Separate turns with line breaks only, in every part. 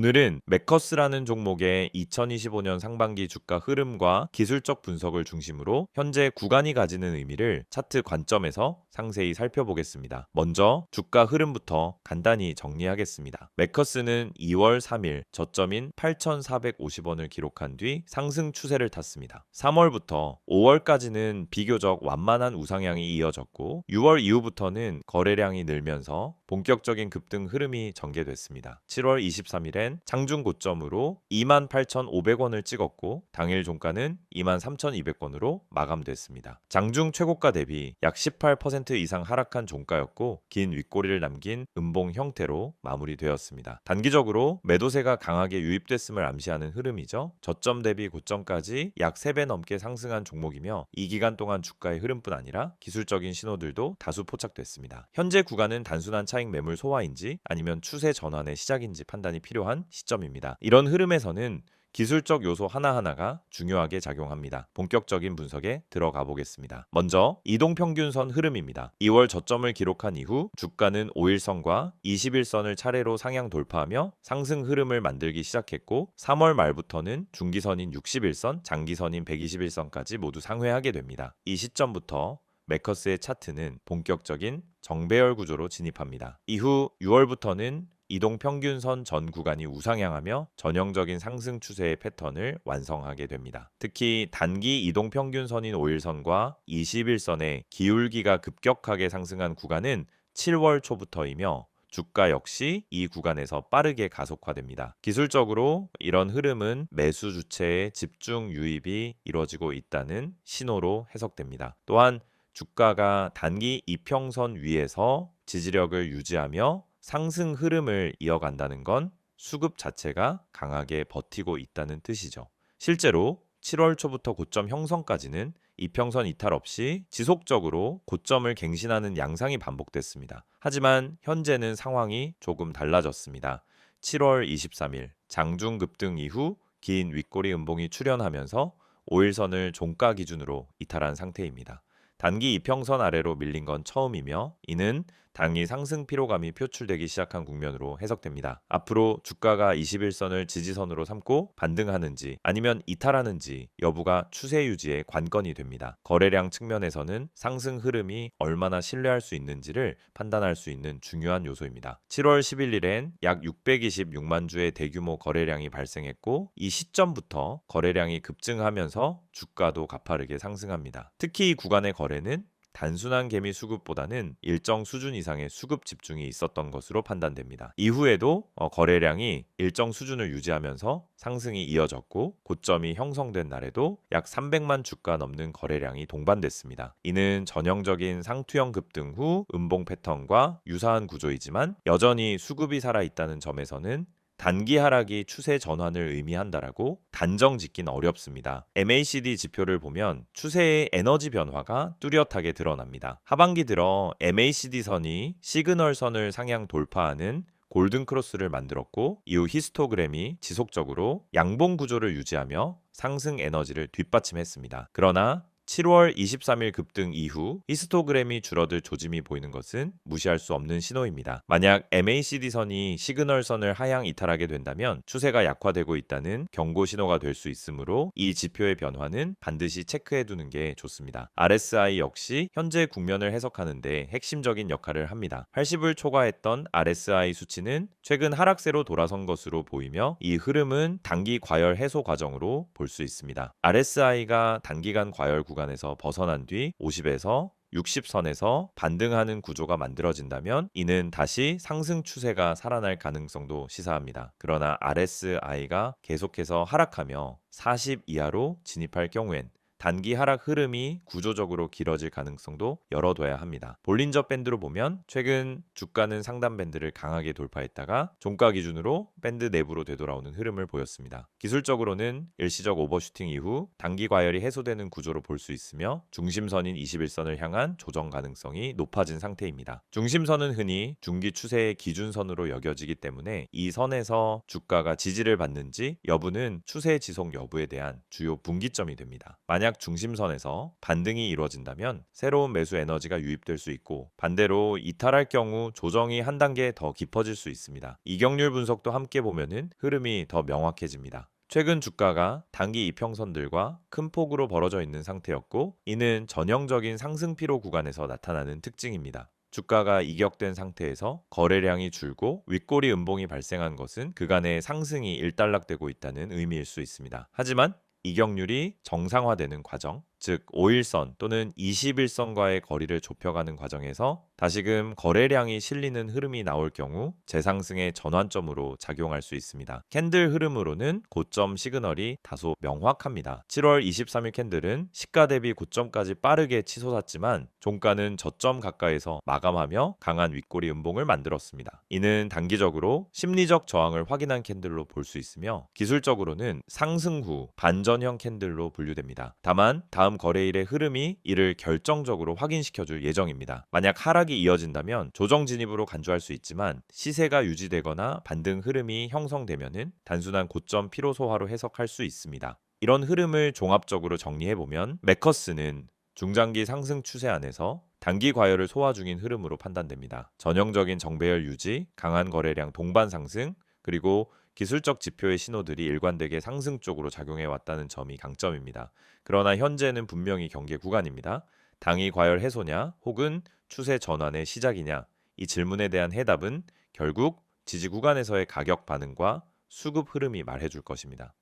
오늘은 메커스라는 종목의 2025년 상반기 주가 흐름과 기술적 분석을 중심으로 현재 구간이 가지는 의미를 차트 관점에서 상세히 살펴보겠습니다. 먼저 주가 흐름부터 간단히 정리하겠습니다. 메커스는 2월 3일 저점인 8,450원을 기록한 뒤 상승 추세를 탔습니다. 3월부터 5월까지는 비교적 완만한 우상향이 이어졌고 6월 이후부터는 거래량이 늘면서 본격적인 급등 흐름이 전개됐습니다. 7월 23일엔 장중 고점으로 28,500원을 찍었고 당일 종가는 23,200원으로 마감됐습니다. 장중 최고가 대비 약 18% 이상 하락한 종가였고 긴 윗꼬리를 남긴 음봉 형태로 마무리되었습니다. 단기적으로 매도세가 강하게 유입됐음을 암시하는 흐름이죠. 저점 대비 고점까지 약 3배 넘게 상승한 종목이며 이 기간 동안 주가의 흐름뿐 아니라 기술적인 신호들도 다수 포착됐습니다. 현재 구간은 단순한 차익 매물 소화인지 아니면 추세 전환의 시작인지 판단이 필요한 시점입니다. 이런 흐름에서는 기술적 요소 하나하나가 중요하게 작용합니다. 본격적인 분석에 들어가 보겠습니다. 먼저 이동평균선 흐름입니다. 2월 저점을 기록한 이후 주가는 5일선과 21선을 차례로 상향 돌파하며 상승 흐름을 만들기 시작했고 3월 말부터는 중기선인 61선, 장기선인 121선까지 모두 상회하게 됩니다. 이 시점부터 메커스의 차트는 본격적인 정배열 구조로 진입합니다. 이후 6월부터는 이동평균선 전 구간이 우상향하며 전형적인 상승 추세의 패턴을 완성하게 됩니다. 특히 단기 이동평균선인 5일선과 21선의 기울기가 급격하게 상승한 구간은 7월 초부터이며 주가 역시 이 구간에서 빠르게 가속화됩니다. 기술적으로 이런 흐름은 매수 주체의 집중 유입이 이루어지고 있다는 신호로 해석됩니다. 또한 주가가 단기 이평선 위에서 지지력을 유지하며 상승 흐름을 이어간다는 건 수급 자체가 강하게 버티고 있다는 뜻이죠. 실제로 7월 초부터 고점 형성까지는 이평선 이탈 없이 지속적으로 고점을 갱신하는 양상이 반복됐습니다. 하지만 현재는 상황이 조금 달라졌습니다. 7월 23일 장중 급등 이후 긴 윗꼬리 음봉이 출현하면서 5일선을 종가 기준으로 이탈한 상태입니다. 단기 이평선 아래로 밀린 건 처음이며 이는 단기 상승 피로감이 표출되기 시작한 국면으로 해석됩니다. 앞으로 주가가 21선을 지지선으로 삼고 반등하는지 아니면 이탈하는지 여부가 추세 유지의 관건이 됩니다. 거래량 측면에서는 상승 흐름이 얼마나 신뢰할 수 있는지를 판단할 수 있는 중요한 요소입니다. 7월 11일엔 약 626만 주의 대규모 거래량이 발생했고 이 시점부터 거래량이 급증하면서 주가도 가파르게 상승합니다. 특히 이 구간의 거래는 단순한 개미 수급보다는 일정 수준 이상의 수급 집중이 있었던 것으로 판단됩니다. 이후에도 거래량이 일정 수준을 유지하면서 상승이 이어졌고 고점이 형성된 날에도 약 300만 주가 넘는 거래량이 동반됐습니다. 이는 전형적인 상투형 급등 후 음봉 패턴과 유사한 구조이지만 여전히 수급이 살아있다는 점에서는 단기 하락이 추세 전환을 의미한다라고 단정 짓긴 어렵습니다. MACD 지표를 보면 추세의 에너지 변화가 뚜렷하게 드러납니다. 하반기 들어 MACD 선이 시그널 선을 상향 돌파하는 골든 크로스를 만들었고 이후 히스토그램이 지속적으로 양봉 구조를 유지하며 상승 에너지를 뒷받침했습니다. 그러나 7월 23일 급등 이후 히스토그램이 줄어들 조짐이 보이는 것은 무시할 수 없는 신호입니다. 만약 MACD선이 시그널선을 하향 이탈하게 된다면 추세가 약화되고 있다는 경고 신호가 될 수 있으므로 이 지표의 변화는 반드시 체크해 두는 게 좋습니다. RSI 역시 현재 국면을 해석하는 데 핵심적인 역할을 합니다. 80을 초과했던 RSI 수치는 최근 하락세로 돌아선 것으로 보이며 이 흐름은 단기 과열 해소 과정으로 볼 수 있습니다. RSI가 단기간 과열 구간에서 벗어난 뒤 50에서 60선에서 반등하는 구조가 만들어진다면 이는 다시 상승 추세가 살아날 가능성도 시사합니다. 그러나 RSI가 계속해서 하락하며 40 이하로 진입할 경우엔 단기 하락 흐름이 구조적으로 길어질 가능성도 열어둬야 합니다. 볼린저 밴드로 보면 최근 주가는 상단 밴드를 강하게 돌파했다가 종가 기준으로 밴드 내부로 되돌아오는 흐름을 보였습니다. 기술적으로는 일시적 오버슈팅 이후 단기 과열이 해소되는 구조로 볼 수 있으며 중심선인 21선을 향한 조정 가능성이 높아진 상태입니다. 중심선은 흔히 중기 추세의 기준선으로 여겨지기 때문에 이 선에서 주가가 지지를 받는지 여부는 추세 지속 여부에 대한 주요 분기점이 됩니다. 만약 만약 중심선에서 반등이 이루어진다면 새로운 매수 에너지가 유입될 수 있고, 반대로 이탈할 경우 조정이 한 단계 더 깊어질 수 있습니다. 이격률 분석도 함께 보면은 흐름이 더 명확해집니다. 최근 주가가 단기 이평선들과 큰 폭으로 벌어져 있는 상태였고, 이는 전형적인 상승 피로 구간에서 나타나는 특징입니다. 주가가 이격된 상태에서 거래량이 줄고 윗꼬리 음봉이 발생한 것은 그간의 상승이 일단락되고 있다는 의미일 수 있습니다. 하지만 이격률이 정상화되는 과정, 즉 5일선 또는 21선과의 거리를 좁혀가는 과정에서 다시금 거래량이 실리는 흐름이 나올 경우 재상승의 전환점으로 작용할 수 있습니다. 캔들 흐름으로는 고점 시그널이 다소 명확합니다. 7월 23일 캔들은 시가 대비 고점까지 빠르게 치솟았지만 종가는 저점 가까이서 마감하며 강한 윗꼬리 음봉을 만들었습니다. 이는 단기적으로 심리적 저항을 확인한 캔들로 볼 수 있으며, 기술적으로는 상승 후 반전형 캔들로 분류됩니다. 다만 다음 거래일의 흐름이 이를 결정적으로 확인시켜줄 예정입니다. 만약 하락이 이어진다면 조정 진입으로 간주할 수 있지만, 시세가 유지되거나 반등 흐름이 형성되면은 단순한 고점 피로 소화로 해석할 수 있습니다. 이런 흐름을 종합적으로 정리해보면 매커스는 중장기 상승 추세 안에서 단기 과열을 소화 중인 흐름으로 판단됩니다. 전형적인 정배열 유지, 강한 거래량 동반 상승, 그리고 기술적 지표의 신호들이 일관되게 상승 쪽으로 작용해 왔다는 점이 강점입니다. 그러나 현재는 분명히 경계 구간입니다. 당이 과열 해소냐 혹은 추세 전환의 시작이냐, 이 질문에 대한 해답은 결국 지지 구간에서의 가격 반응과 수급 흐름이 말해줄 것입니다.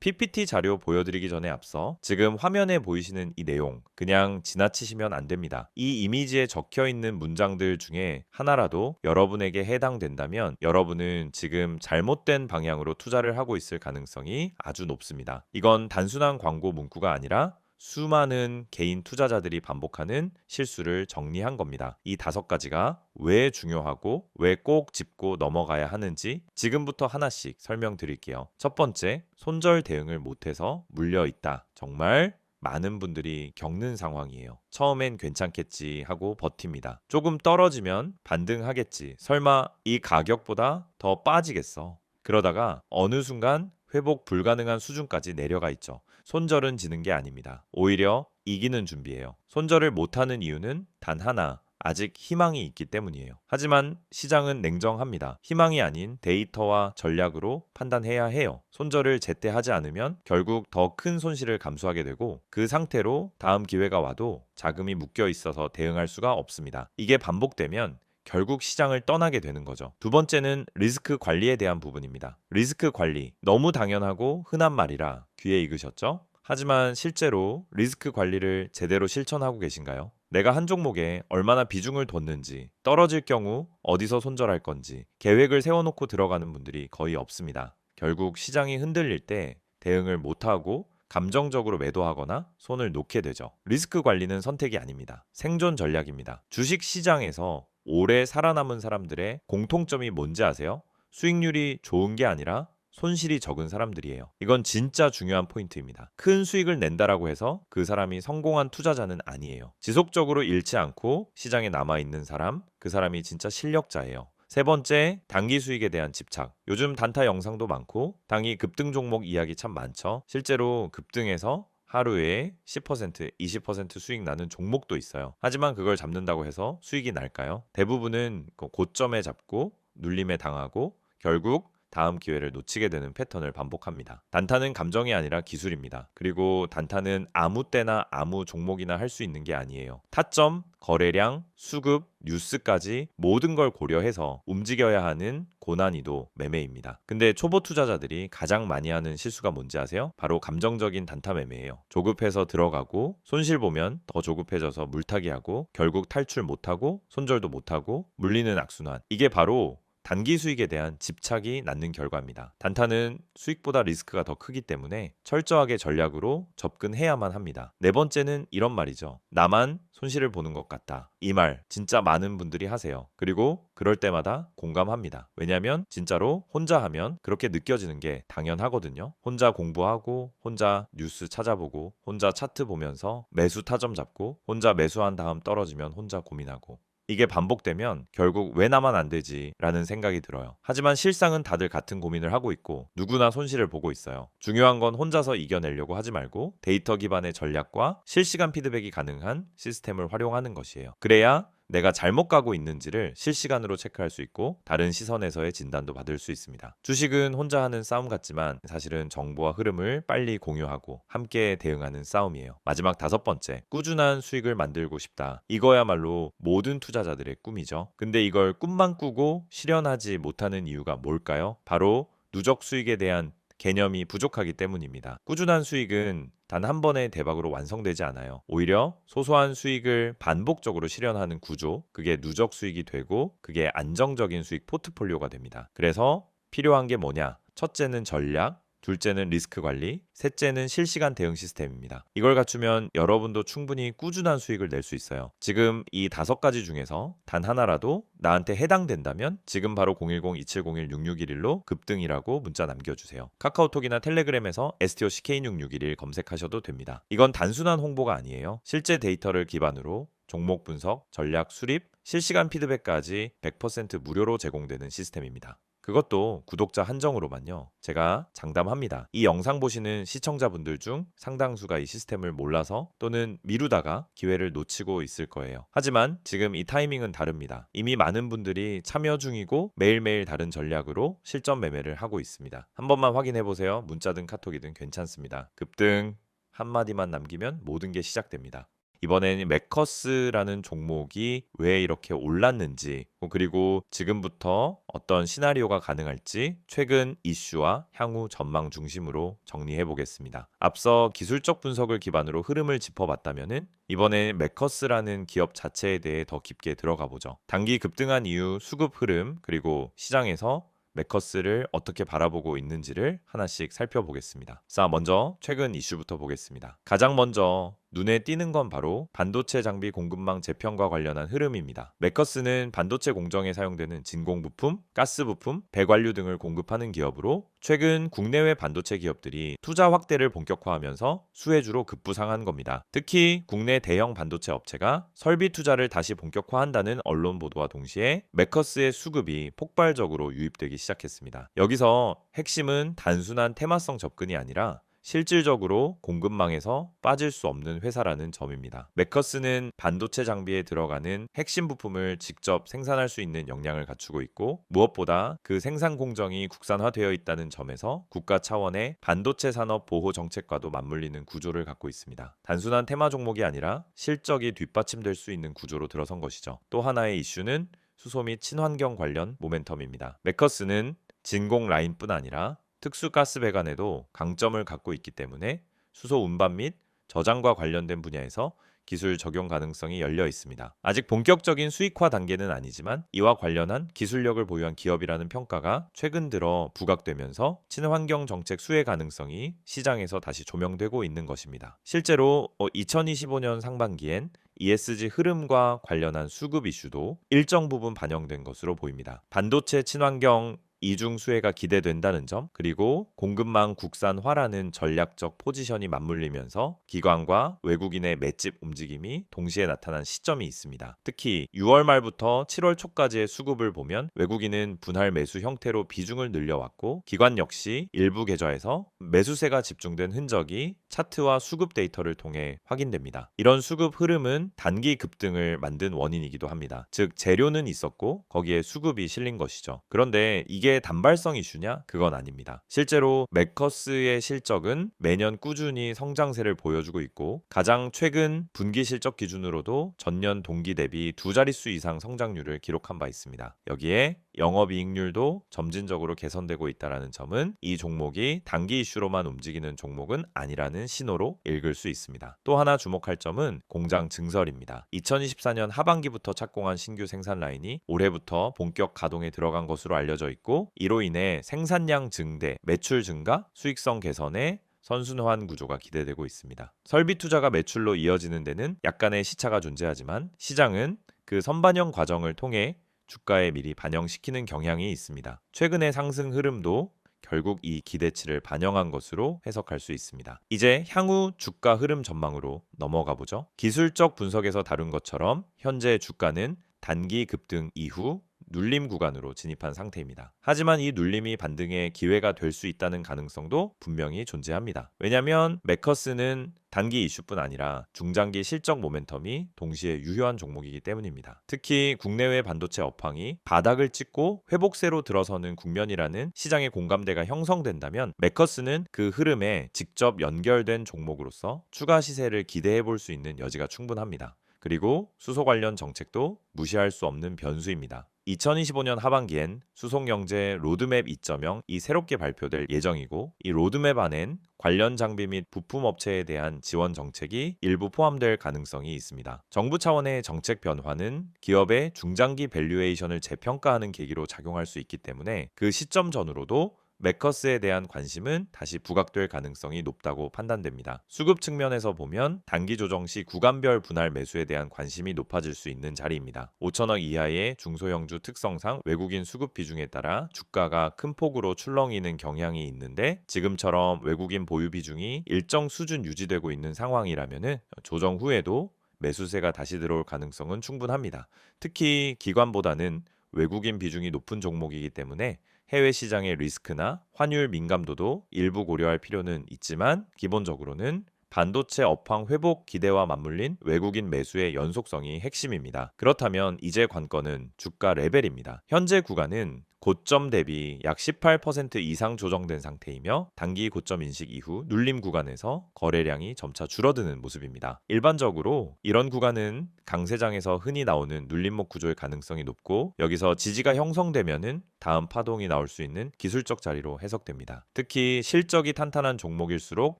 PPT 자료 보여드리기 전에 앞서 지금 화면에 보이시는 이 내용 그냥 지나치시면 안 됩니다. 이 이미지에 적혀 있는 문장들 중에 하나라도 여러분에게 해당된다면 여러분은 지금 잘못된 방향으로 투자를 하고 있을 가능성이 아주 높습니다. 이건 단순한 광고 문구가 아니라 수많은 개인 투자자들이 반복하는 실수를 정리한 겁니다. 이 5가지가 왜 중요하고 왜 꼭 짚고 넘어가야 하는지 지금부터 하나씩 설명드릴게요. 첫 번째, 손절 대응을 못해서 물려있다. 정말 많은 분들이 겪는 상황이에요. 처음엔 괜찮겠지 하고 버팁니다. 조금 떨어지면 반등하겠지. 설마 이 가격보다 더 빠지겠어. 그러다가 어느 순간 회복 불가능한 수준까지 내려가 있죠. 손절은 지는 게 아닙니다. 오히려 이기는 준비예요. 손절을 못하는 이유는 단 하나, 아직 희망이 있기 때문이에요. 하지만 시장은 냉정합니다. 희망이 아닌 데이터와 전략으로 판단해야 해요. 손절을 제때 하지 않으면 결국 더 큰 손실을 감수하게 되고, 그 상태로 다음 기회가 와도 자금이 묶여 있어서 대응할 수가 없습니다. 이게 반복되면 결국 시장을 떠나게 되는 거죠. 두 번째는 리스크 관리에 대한 부분입니다. 리스크 관리, 너무 당연하고 흔한 말이라 귀에 익으셨죠? 하지만 실제로 리스크 관리를 제대로 실천하고 계신가요? 내가 한 종목에 얼마나 비중을 뒀는지, 떨어질 경우 어디서 손절할 건지 계획을 세워놓고 들어가는 분들이 거의 없습니다. 결국 시장이 흔들릴 때 대응을 못하고 감정적으로 매도하거나 손을 놓게 되죠. 리스크 관리는 선택이 아닙니다. 생존 전략입니다. 주식 시장에서 오래 살아남은 사람들의 공통점이 뭔지 아세요? 수익률이 좋은 게 아니라 손실이 적은 사람들이에요. 이건 진짜 중요한 포인트입니다. 큰 수익을 낸다라고 해서 그 사람이 성공한 투자자는 아니에요. 지속적으로 잃지 않고 시장에 남아있는 사람, 그 사람이 진짜 실력자예요. 세 번째, 단기 수익에 대한 집착. 요즘 단타 영상도 많고 단기 급등 종목 이야기 참 많죠. 실제로 급등해서 하루에 10%, 20% 수익 나는 종목도 있어요. 하지만 그걸 잡는다고 해서 수익이 날까요? 대부분은 고점에 잡고 눌림에 당하고 결국 다음 기회를 놓치게 되는 패턴을 반복합니다. 단타는 감정이 아니라 기술입니다. 그리고 단타는 아무 때나 아무 종목이나 할 수 있는 게 아니에요. 타점, 거래량, 수급, 뉴스까지 모든 걸 고려해서 움직여야 하는 고난이도 매매입니다. 근데 초보 투자자들이 가장 많이 하는 실수가 뭔지 아세요? 바로 감정적인 단타 매매예요. 조급해서 들어가고 손실 보면 더 조급해져서 물타기하고 결국 탈출 못하고 손절도 못하고 물리는 악순환. 이게 바로 단기 수익에 대한 집착이 낳는 결과입니다. 단타는 수익보다 리스크가 더 크기 때문에 철저하게 전략으로 접근해야만 합니다. 네 번째는 이런 말이죠. 나만 손실을 보는 것 같다. 이 말 진짜 많은 분들이 하세요. 그리고 그럴 때마다 공감합니다. 왜냐하면 진짜로 혼자 하면 그렇게 느껴지는 게 당연하거든요. 혼자 공부하고 혼자 뉴스 찾아보고 혼자 차트 보면서 매수 타점 잡고 혼자 매수한 다음 떨어지면 혼자 고민하고 이게 반복되면 결국 왜 나만 안 되지? 라는 생각이 들어요. 하지만 실상은 다들 같은 고민을 하고 있고 누구나 손실을 보고 있어요. 중요한 건 혼자서 이겨내려고 하지 말고 데이터 기반의 전략과 실시간 피드백이 가능한 시스템을 활용하는 것이에요. 그래야 내가 잘못 가고 있는지를 실시간으로 체크할 수 있고 다른 시선에서의 진단도 받을 수 있습니다. 주식은 혼자 하는 싸움 같지만 사실은 정보와 흐름을 빨리 공유하고 함께 대응하는 싸움이에요. 마지막 5번째, 꾸준한 수익을 만들고 싶다. 이거야말로 모든 투자자들의 꿈이죠. 근데 이걸 꿈만 꾸고 실현하지 못하는 이유가 뭘까요? 바로 누적 수익에 대한 개념이 부족하기 때문입니다. 꾸준한 수익은 단 한 번의 대박으로 완성되지 않아요. 오히려 소소한 수익을 반복적으로 실현하는 구조, 그게 누적 수익이 되고 그게 안정적인 수익 포트폴리오가 됩니다. 그래서 필요한 게 뭐냐? 첫째는 전략, 둘째는 리스크 관리, 셋째는 실시간 대응 시스템입니다. 이걸 갖추면 여러분도 충분히 꾸준한 수익을 낼 수 있어요. 지금 이 5가지 중에서 단 하나라도 나한테 해당된다면 지금 바로 010-2701-6611로 급등이라고 문자 남겨주세요. 카카오톡이나 텔레그램에서 STOC K6611 검색하셔도 됩니다. 이건 단순한 홍보가 아니에요. 실제 데이터를 기반으로 종목 분석, 전략 수립, 실시간 피드백까지 100% 무료로 제공되는 시스템입니다. 그것도 구독자 한정으로만요. 제가 장담합니다. 이 영상 보시는 시청자분들 중 상당수가 이 시스템을 몰라서 또는 미루다가 기회를 놓치고 있을 거예요. 하지만 지금 이 타이밍은 다릅니다. 이미 많은 분들이 참여 중이고 매일매일 다른 전략으로 실전 매매를 하고 있습니다. 한 번만 확인해 보세요. 문자든 카톡이든 괜찮습니다. 급등 한마디만 남기면 모든 게 시작됩니다. 이번에는 메커스라는 종목이 왜 이렇게 올랐는지, 그리고 지금부터 어떤 시나리오가 가능할지 최근 이슈와 향후 전망 중심으로 정리해 보겠습니다. 앞서 기술적 분석을 기반으로 흐름을 짚어봤다면은 이번에 메커스라는 기업 자체에 대해 더 깊게 들어가 보죠. 단기 급등한 이후 수급 흐름, 그리고 시장에서 메커스를 어떻게 바라보고 있는지를 하나씩 살펴보겠습니다. 자, 먼저 최근 이슈부터 보겠습니다. 가장 먼저 눈에 띄는 건 바로 반도체 장비 공급망 재편과 관련한 흐름입니다. 메커스는 반도체 공정에 사용되는 진공 부품, 가스 부품, 배관류 등을 공급하는 기업으로 최근 국내외 반도체 기업들이 투자 확대를 본격화하면서 수혜주로 급부상한 겁니다. 특히 국내 대형 반도체 업체가 설비 투자를 다시 본격화한다는 언론 보도와 동시에 메커스의 수급이 폭발적으로 유입되기 시작했습니다. 여기서 핵심은 단순한 테마성 접근이 아니라 실질적으로 공급망에서 빠질 수 없는 회사라는 점입니다. 메커스는 반도체 장비에 들어가는 핵심 부품을 직접 생산할 수 있는 역량을 갖추고 있고 무엇보다 그 생산 공정이 국산화되어 있다는 점에서 국가 차원의 반도체 산업 보호 정책과도 맞물리는 구조를 갖고 있습니다. 단순한 테마 종목이 아니라 실적이 뒷받침될 수 있는 구조로 들어선 것이죠. 또 하나의 이슈는 수소 및 친환경 관련 모멘텀입니다. 메커스는 진공 라인뿐 아니라 특수가스 배관에도 강점을 갖고 있기 때문에 수소 운반 및 저장과 관련된 분야에서 기술 적용 가능성이 열려 있습니다. 아직 본격적인 수익화 단계는 아니지만 이와 관련한 기술력을 보유한 기업이라는 평가가 최근 들어 부각되면서 친환경 정책 수혜 가능성이 시장에서 다시 조명되고 있는 것입니다. 실제로 2025년 상반기엔 ESG 흐름과 관련한 수급 이슈도 일정 부분 반영된 것으로 보입니다. 반도체 친환경 이중 수혜가 기대된다는 점, 그리고 공급망 국산화라는 전략적 포지션이 맞물리면서 기관과 외국인의 맷집 움직임이 동시에 나타난 시점이 있습니다. 특히 6월 말부터 7월 초까지의 수급을 보면 외국인은 분할 매수 형태로 비중을 늘려왔고 기관 역시 일부 계좌에서 매수세가 집중된 흔적이 차트와 수급 데이터를 통해 확인됩니다. 이런 수급 흐름은 단기 급등을 만든 원인이기도 합니다. 즉 재료는 있었고 거기에 수급이 실린 것이죠. 그런데 이게 단발성 이슈냐? 그건 아닙니다. 실제로 메커스의 실적은 매년 꾸준히 성장세를 보여주고 있고 가장 최근 분기 실적 기준으로도 전년 동기 대비 2자릿수 이상 성장률을 기록한 바 있습니다. 여기에 영업이익률도 점진적으로 개선되고 있다는 점은 이 종목이 단기 이슈로만 움직이는 종목은 아니라는 신호로 읽을 수 있습니다. 또 하나 주목할 점은 공장 증설입니다. 2024년 하반기부터 착공한 신규 생산 라인이 올해부터 본격 가동에 들어간 것으로 알려져 있고 이로 인해 생산량 증대, 매출 증가, 수익성 개선에 선순환 구조가 기대되고 있습니다. 설비 투자가 매출로 이어지는 데는 약간의 시차가 존재하지만 시장은 그 선반영 과정을 통해 주가에 미리 반영시키는 경향이 있습니다. 최근의 상승 흐름도 결국 이 기대치를 반영한 것으로 해석할 수 있습니다. 이제 향후 주가 흐름 전망으로 넘어가 보죠. 기술적 분석에서 다룬 것처럼 현재 주가는 단기 급등 이후 눌림 구간으로 진입한 상태입니다. 하지만 이 눌림이 반등의 기회가 될 수 있다는 가능성도 분명히 존재합니다. 왜냐하면 매커스는 단기 이슈뿐 아니라 중장기 실적 모멘텀이 동시에 유효한 종목이기 때문입니다. 특히 국내외 반도체 업황이 바닥을 찍고 회복세로 들어서는 국면이라는 시장의 공감대가 형성된다면 매커스는 그 흐름에 직접 연결된 종목으로서 추가 시세를 기대해 볼 수 있는 여지가 충분합니다. 그리고 수소 관련 정책도 무시할 수 없는 변수입니다. 2025년 하반기엔 수송영제 로드맵 2.0이 새롭게 발표될 예정이고, 이 로드맵 안엔 관련 장비 및 부품 업체에 대한 지원 정책이 일부 포함될 가능성이 있습니다. 정부 차원의 정책 변화는 기업의 중장기 밸류에이션을 재평가하는 계기로 작용할 수 있기 때문에 그 시점 전후로도 매커스에 대한 관심은 다시 부각될 가능성이 높다고 판단됩니다. 수급 측면에서 보면 단기 조정 시 구간별 분할 매수에 대한 관심이 높아질 수 있는 자리입니다. 5천억 이하의 중소형주 특성상 외국인 수급 비중에 따라 주가가 큰 폭으로 출렁이는 경향이 있는데, 지금처럼 외국인 보유 비중이 일정 수준 유지되고 있는 상황이라면 조정 후에도 매수세가 다시 들어올 가능성은 충분합니다. 특히 기관보다는 외국인 비중이 높은 종목이기 때문에 해외 시장의 리스크나 환율 민감도도 일부 고려할 필요는 있지만, 기본적으로는 반도체 업황 회복 기대와 맞물린 외국인 매수의 연속성이 핵심입니다. 그렇다면 이제 관건은 주가 레벨입니다. 현재 구간은 고점 대비 약 18% 이상 조정된 상태이며, 단기 고점 인식 이후 눌림 구간에서 거래량이 점차 줄어드는 모습입니다. 일반적으로 이런 구간은 강세장에서 흔히 나오는 눌림목 구조의 가능성이 높고, 여기서 지지가 형성되면은 다음 파동이 나올 수 있는 기술적 자리로 해석됩니다. 특히 실적이 탄탄한 종목일수록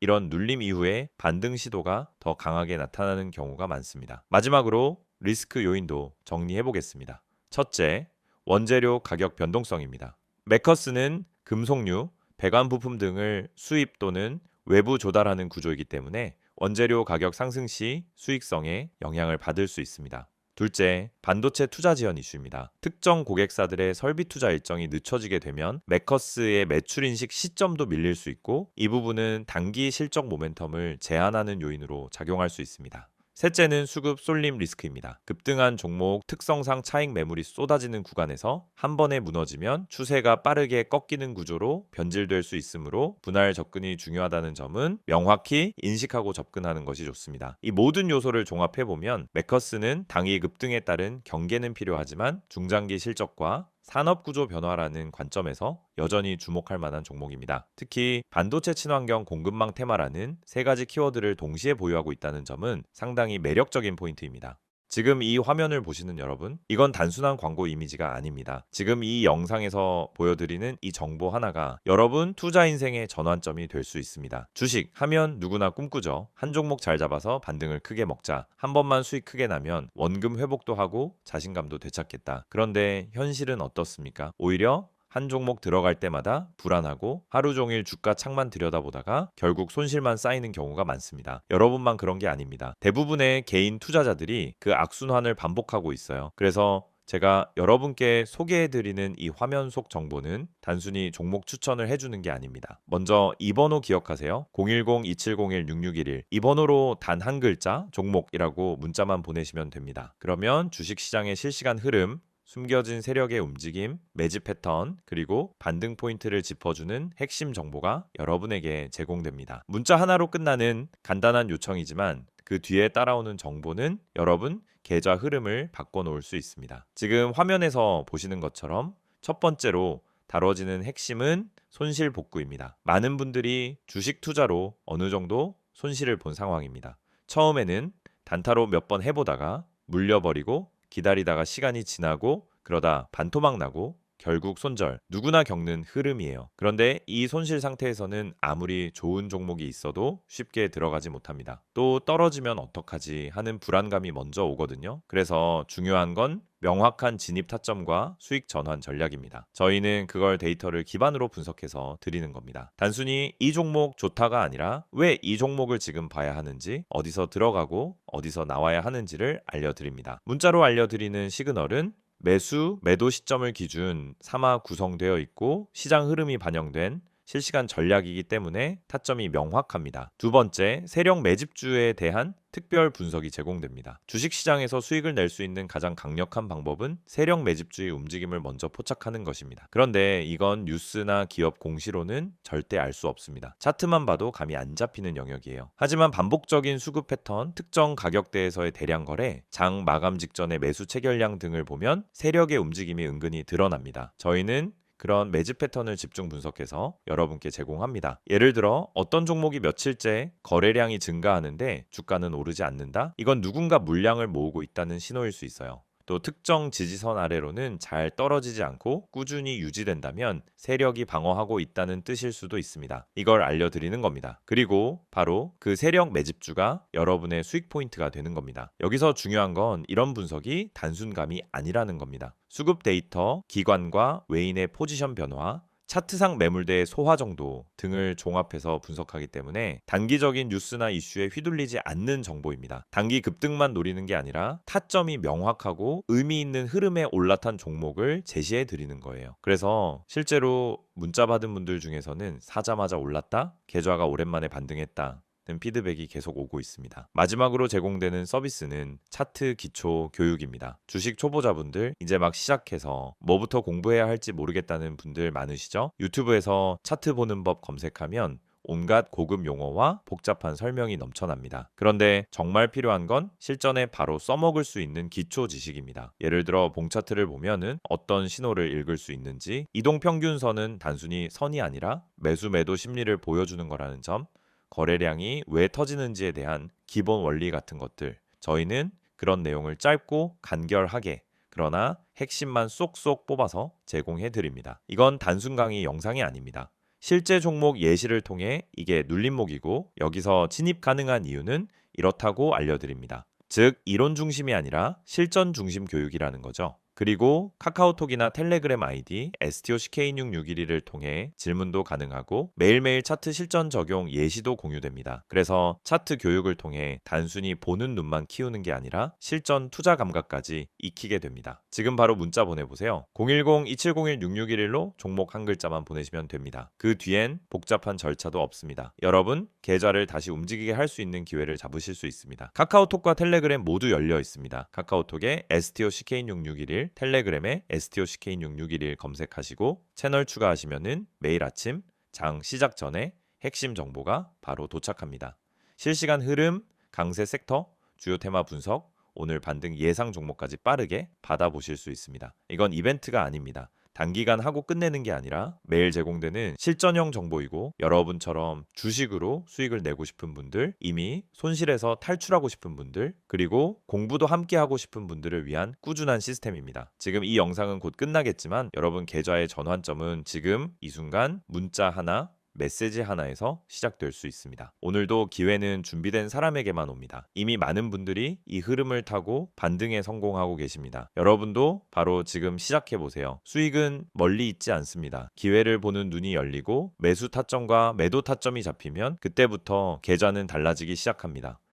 이런 눌림 이후에 반등 시도가 더 강하게 나타나는 경우가 많습니다. 마지막으로 리스크 요인도 정리해 보겠습니다. 첫째, 원재료 가격 변동성입니다. 매커스는 금속류, 배관 부품 등을 수입 또는 외부 조달하는 구조이기 때문에 원재료 가격 상승 시 수익성에 영향을 받을 수 있습니다. 둘째, 반도체 투자 지연 이슈입니다. 특정 고객사들의 설비 투자 일정이 늦춰지게 되면 매커스의 매출 인식 시점도 밀릴 수 있고, 이 부분은 단기 실적 모멘텀을 제한하는 요인으로 작용할 수 있습니다. 셋째는 수급 쏠림 리스크입니다. 급등한 종목 특성상 차익 매물이 쏟아지는 구간에서 한 번에 무너지면 추세가 빠르게 꺾이는 구조로 변질될 수 있으므로 분할 접근이 중요하다는 점은 명확히 인식하고 접근하는 것이 좋습니다. 이 모든 요소를 종합해보면 매커스는 당일 급등에 따른 경계는 필요하지만 중장기 실적과 산업구조 변화라는 관점에서 여전히 주목할 만한 종목입니다. 특히 반도체 친환경 공급망 테마라는 세 가지 키워드를 동시에 보유하고 있다는 점은 상당히 매력적인 포인트입니다. 지금 이 화면을 보시는 여러분, 이건 단순한 광고 이미지가 아닙니다. 지금 이 영상에서 보여드리는 이 정보 하나가 여러분 투자 인생의 전환점이 될 수 있습니다. 주식 하면 누구나 꿈꾸죠. 한 종목 잘 잡아서 반등을 크게 먹자. 한 번만 수익 크게 나면 원금 회복도 하고 자신감도 되찾겠다. 그런데 현실은 어떻습니까? 오히려 한 종목 들어갈 때마다 불안하고 하루 종일 주가 창만 들여다보다가 결국 손실만 쌓이는 경우가 많습니다. 여러분만 그런 게 아닙니다. 대부분의 개인 투자자들이 그 악순환을 반복하고 있어요. 그래서 제가 여러분께 소개해드리는 이 화면 속 정보는 단순히 종목 추천을 해주는 게 아닙니다. 먼저 이 번호 기억하세요. 010-2701-6611 이 번호로 단 한 글자 종목이라고 문자만 보내시면 됩니다. 그러면 주식시장의 실시간 흐름, 숨겨진 세력의 움직임, 매집 패턴, 그리고 반등 포인트를 짚어주는 핵심 정보가 여러분에게 제공됩니다. 문자 하나로 끝나는 간단한 요청이지만 그 뒤에 따라오는 정보는 여러분 계좌 흐름을 바꿔놓을 수 있습니다. 지금 화면에서 보시는 것처럼 첫 번째로 다뤄지는 핵심은 손실 복구입니다. 많은 분들이 주식 투자로 어느 정도 손실을 본 상황입니다. 처음에는 단타로 몇 번 해보다가 물려버리고 기다리다가 시간이 지나고 그러다 반토막 나고 결국 손절, 누구나 겪는 흐름이에요. 그런데 이 손실 상태에서는 아무리 좋은 종목이 있어도 쉽게 들어가지 못합니다. 또 떨어지면 어떡하지 하는 불안감이 먼저 오거든요. 그래서 중요한 건 명확한 진입 타점과 수익 전환 전략입니다. 저희는 그걸 데이터를 기반으로 분석해서 드리는 겁니다. 단순히 이 종목 좋다가 아니라 왜 이 종목을 지금 봐야 하는지, 어디서 들어가고 어디서 나와야 하는지를 알려드립니다. 문자로 알려드리는 시그널은 매수, 매도 시점을 기준 3화 구성되어 있고 시장 흐름이 반영된 실시간 전략이기 때문에 타점이 명확합니다. 두 번째, 세력 매집주에 대한 특별 분석이 제공됩니다. 주식시장에서 수익을 낼 수 있는 가장 강력한 방법은 세력 매집주의 움직임을 먼저 포착하는 것입니다. 그런데 이건 뉴스나 기업 공시로는 절대 알 수 없습니다. 차트만 봐도 감이 안 잡히는 영역이에요. 하지만 반복적인 수급 패턴, 특정 가격대에서의 대량 거래, 장 마감 직전의 매수 체결량 등을 보면 세력의 움직임이 은근히 드러납니다. 저희는 그런 매집 패턴을 집중 분석해서 여러분께 제공합니다. 예를 들어 어떤 종목이 며칠째 거래량이 증가하는데 주가는 오르지 않는다? 이건 누군가 물량을 모으고 있다는 신호일 수 있어요. 또 특정 지지선 아래로는 잘 떨어지지 않고 꾸준히 유지된다면 세력이 방어하고 있다는 뜻일 수도 있습니다. 이걸 알려드리는 겁니다. 그리고 바로 그 세력 매집주가 여러분의 수익 포인트가 되는 겁니다. 여기서 중요한 건 이런 분석이 단순감이 아니라는 겁니다. 수급 데이터, 기관과 외인의 포지션 변화, 차트상 매물대의 소화 정도 등을 종합해서 분석하기 때문에 단기적인 뉴스나 이슈에 휘둘리지 않는 정보입니다. 단기 급등만 노리는 게 아니라 타점이 명확하고 의미 있는 흐름에 올라탄 종목을 제시해 드리는 거예요. 그래서 실제로 문자 받은 분들 중에서는 사자마자 올랐다, 계좌가 오랜만에 반등했다 피드백이 계속 오고 있습니다. 마지막으로 제공되는 서비스는 차트 기초 교육입니다. 주식 초보자분들 이제 막 시작해서 뭐부터 공부해야 할지 모르겠다는 분들 많으시죠? 유튜브에서 차트 보는 법 검색하면 온갖 고급 용어와 복잡한 설명이 넘쳐납니다. 그런데 정말 필요한 건 실전에 바로 써먹을 수 있는 기초 지식입니다. 예를 들어 봉 차트를 보면은 어떤 신호를 읽을 수 있는지, 이동평균선은 단순히 선이 아니라 매수 매도 심리를 보여주는 거라는 점, 거래량이 왜 터지는지에 대한 기본 원리 같은 것들, 저희는 그런 내용을 짧고 간결하게 그러나 핵심만 쏙쏙 뽑아서 제공해 드립니다. 이건 단순 강의 영상이 아닙니다. 실제 종목 예시를 통해 이게 눌림목이고 여기서 진입 가능한 이유는 이렇다고 알려드립니다. 즉 이론 중심이 아니라 실전 중심 교육이라는 거죠. 그리고 카카오톡이나 텔레그램 아이디 STOCK661을 통해 질문도 가능하고 매일매일 차트 실전 적용 예시도 공유됩니다. 그래서 차트 교육을 통해 단순히 보는 눈만 키우는 게 아니라 실전 투자 감각까지 익히게 됩니다. 지금 바로 문자 보내보세요. 010-2701-6611로 종목 한 글자만 보내시면 됩니다. 그 뒤엔 복잡한 절차도 없습니다. 여러분 계좌를 다시 움직이게 할 수 있는 기회를 잡으실 수 있습니다. 카카오톡과 텔레그램 모두 열려 있습니다. 카카오톡에 STOCK661, 텔레그램에 STOCK661 검색하시고 채널 추가하시면은 매일 아침 장 시작 전에 핵심 정보가 바로 도착합니다. 실시간 흐름, 강세 섹터, 주요 테마 분석, 오늘 반등 예상 종목까지 빠르게 받아보실 수 있습니다. 이건 이벤트가 아닙니다. 단기간 하고 끝내는 게 아니라 매일 제공되는 실전형 정보이고 여러분처럼 주식으로 수익을 내고 싶은 분들, 이미 손실에서 탈출하고 싶은 분들, 그리고 공부도 함께 하고 싶은 분들을 위한 꾸준한 시스템입니다. 지금 이 영상은 곧 끝나겠지만 여러분 계좌의 전환점은 지금 이 순간 문자 하나, 메시지 하나에서 시작될 수 있습니다. 오늘도 기회는 준비된 사람에게만 옵니다. 이미 많은 분들이 이 흐름을 타고 반등에 성공하고 계십니다. 여러분도 바로 지금 시작해보세요. 수익은 멀리 있지 않습니다. 기회를 보는 눈이 열리고 매수 타점과 매도 타점이 잡히면 그때부터 계좌는 달라지기 시작합니다.